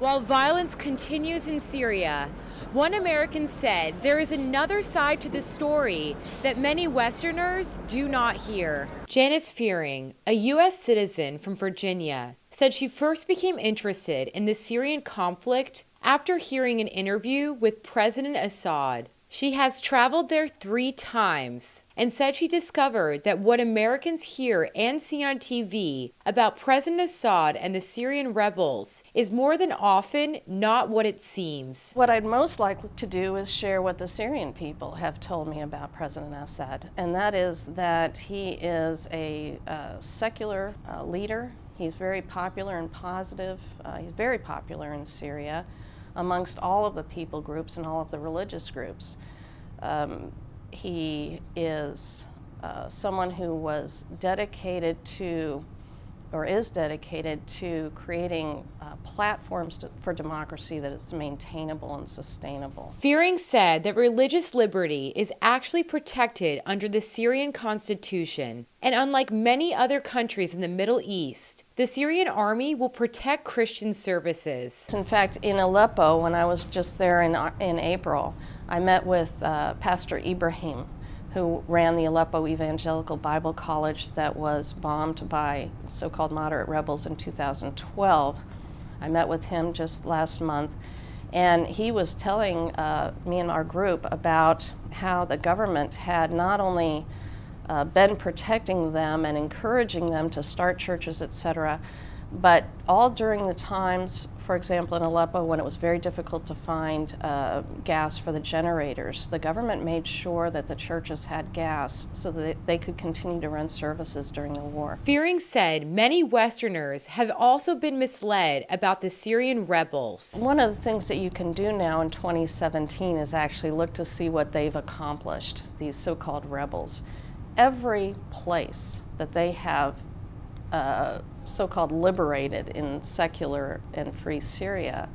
While violence continues in Syria, one American said there is another side to the story that many Westerners do not hear. Janice Fearing, a U.S. citizen from Virginia, said she first became interested in the Syrian conflict after hearing an interview with President Assad. She has traveled there 3 times and said she discovered that what Americans hear and see on TV about President Assad and the Syrian rebels is more than often not what it seems. What I'd most like to do is share what the Syrian people have told me about President Assad, and that is that he is a secular leader. He's very popular and positive. He's very popular in Syria amongst all of the people groups and all of the religious groups. He is someone who was dedicated to, or is dedicated to, creating platforms for democracy that is maintainable and sustainable. Fearing said that religious liberty is actually protected under the Syrian constitution, and unlike many other countries in the Middle East, the Syrian army will protect Christian services. In fact, in Aleppo, when I was just there in April, I met with Pastor Ibrahim, who ran the Aleppo Evangelical Bible College that was bombed by so-called moderate rebels in 2012. I met with him just last month, and he was telling me and our group about how the government had not only been protecting them and encouraging them to start churches, etc., but all during the times, for example, in Aleppo, when it was very difficult to find gas for the generators, the government made sure that the churches had gas so that they could continue to run services during the war. Fearing said many Westerners have also been misled about the Syrian rebels. One of the things that you can do now in 2017 is actually look to see what they've accomplished, these so-called rebels. Every place that they have so-called liberated in secular and free Syria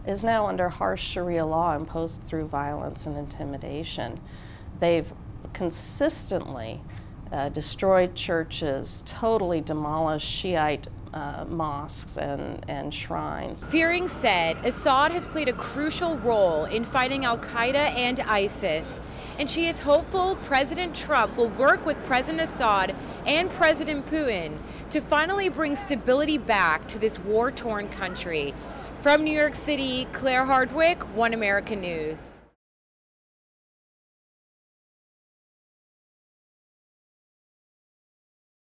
is now under harsh Sharia law imposed through violence and intimidation. They've consistently destroyed churches, totally demolished Shiite mosques and shrines. Fearing said Assad has played a crucial role in fighting al-Qaeda and ISIS, and she is hopeful President Trump will work with President Assad and President Putin to finally bring stability back to this war-torn country. From New York City, Claire Hardwick, One American News.